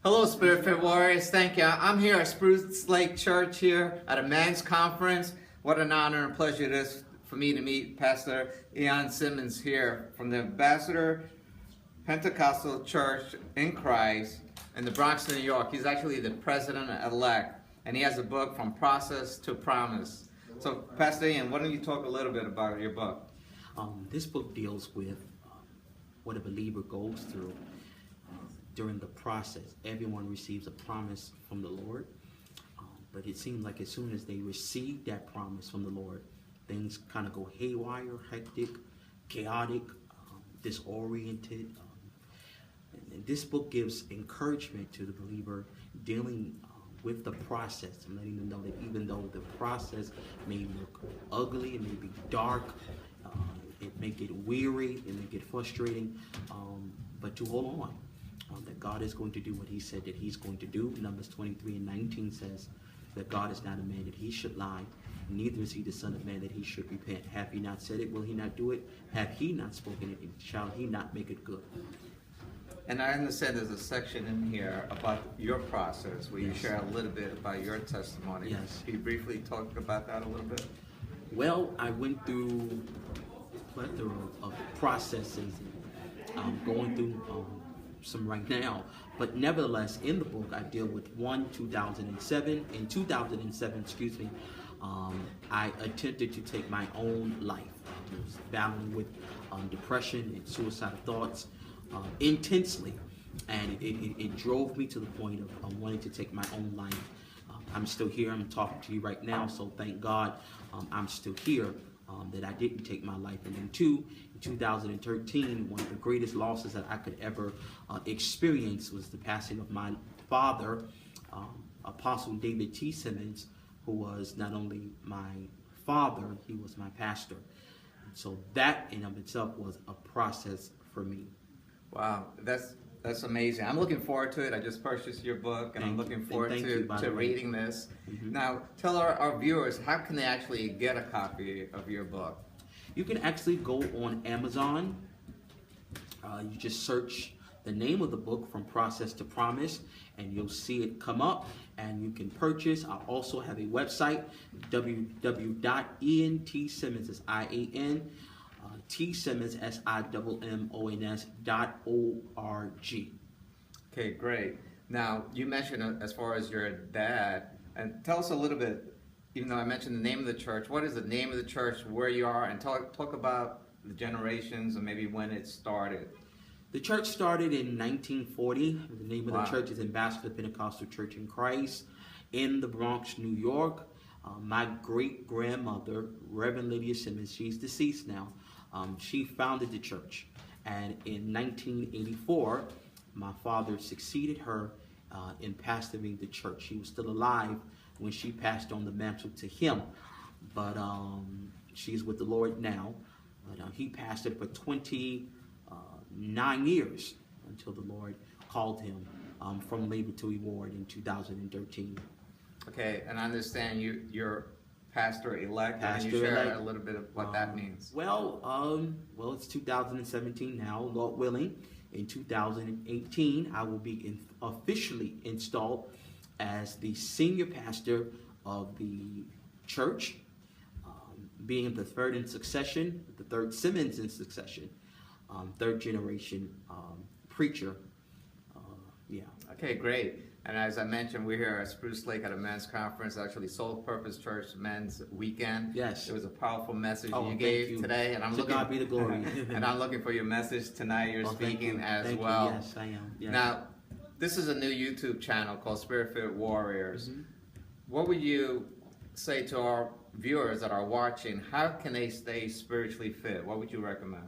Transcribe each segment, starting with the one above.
Hello, Spirit-filled Warriors. Thank you. I'm here at Spruce Lake Church here at a men's conference. What an honor and pleasure it is for me to meet Pastor Int'l Simmons here from the Ambassador Pentecostal Church in Christ in the Bronx, New York. He's actually the president-elect, and he has a book, From Process to Promise. So, Pastor Ian, why don't you talk a little bit about your book? This book deals with what a believer goes through during the process. Everyone receives a promise from the Lord, but it seems like as soon as they receive that promise from the Lord, things kind of go haywire, hectic, chaotic, disoriented. And this book gives encouragement to the believer dealing with the process and letting them know that even though the process may look ugly, it may be dark, it may get weary, it may get frustrating, but to hold on. That God is going to do what he said that he's going to do. Numbers 23:19 says that God is not a man that he should lie, neither is he the son of man that he should repent. Have he not said it? Will he not do it? Have he not spoken it? Shall he not make it good? And I understand there's a section in here about your process where you Yes. share a little bit about your testimony. Yes. Can you briefly talk about that a little bit? Well, I went through a plethora of processes, and I'm going through some right now. But nevertheless, in the book, I deal with 2007. In 2007, I attempted to take my own life. I was battling with depression and suicidal thoughts intensely, and it drove me to the point of wanting to take my own life. I'm still here. I'm talking to you right now, so thank God I'm still here, that I didn't take my life. And then in 2013, one of the greatest losses that I could ever experience was the passing of my father, Apostle David T. Simmons, who was not only my father, he was my pastor. And so that in of itself was a process for me. Wow, that's amazing. I'm looking forward to it. I just purchased your book, and I'm looking forward to reading this. Mm-hmm. Now, tell our viewers, how can they actually get a copy of your book? You can actually go on Amazon. You just search the name of the book, From Process to Promise, and you'll see it come up, and you can purchase. I also have a website, www.iantsimmons, that's I-A-N, T-Simmons, SIMMONS.org. Okay, great. Now, you mentioned as far as your dad, and tell us a little bit, even though I mentioned the name of the church, what is the name of the church, where you are, and talk about the generations and maybe when it started. The church started in 1940. The name of Wow. the church is Ambassador Pentecostal Church in Christ in the Bronx, New York. My great-grandmother, Reverend Lydia Simmons, she's deceased now, she founded the church. And in 1984, my father succeeded her in pastoring the church. She was still alive when she passed on the mantle to him. But she's with the Lord now. But he pastored for 29 years until the Lord called him from labor to reward in 2013. Okay, and I understand you're pastor-elect. Can you share a little bit of what that means? Well, it's 2017 now, Lord willing. In 2018, I will be officially installed as the senior pastor of the church, being the third in succession, the third Simmons in succession, third generation preacher. Yeah. Okay, great. And as I mentioned, we're here at Spruce Lake at a men's conference, actually Soul Purpose Church Men's Weekend. Yes. It was a powerful message you thank gave you. today, and I'm To looking. God be the glory. And I'm looking for your message tonight. You're speaking as well. You. Yes, I am. Yes. Now, this is a new YouTube channel called Spirit-filled Warriors. Mm-hmm. What would you say to our viewers that are watching? How can they stay spiritually fit? What would you recommend?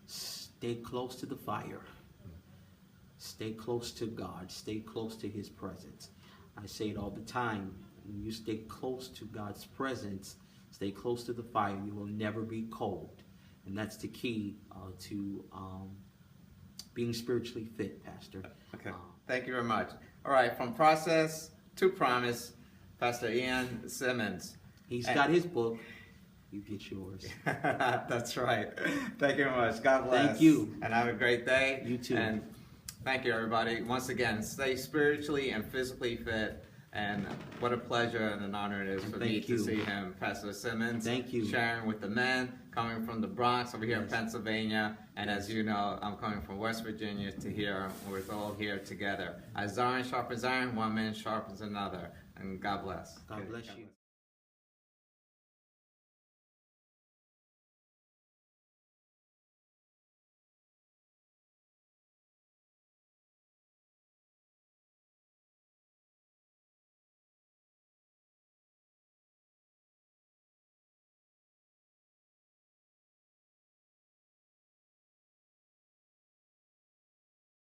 Stay close to the fire. Stay close to God. Stay close to his presence. I say it all the time. When you stay close to God's presence, stay close to the fire, you will never be cold. And that's the key to being spiritually fit, Pastor. Okay. Thank you very much. All right. From Process to Promise, Pastor Int'l Simmons. He's got his book. You get yours. That's right. Thank you very much. God bless. Thank you. And have a great day. You too. And Thank you, everybody. Once again, stay spiritually and physically fit. And what a pleasure and an honor it is for me to see him, Pastor Simmons. Thank you. Sharing with the men, coming from the Bronx over here in Yes. Pennsylvania. And as you know, I'm coming from West Virginia to here. We're all here together. As iron sharpens iron, one man sharpens another. And God bless. God bless you.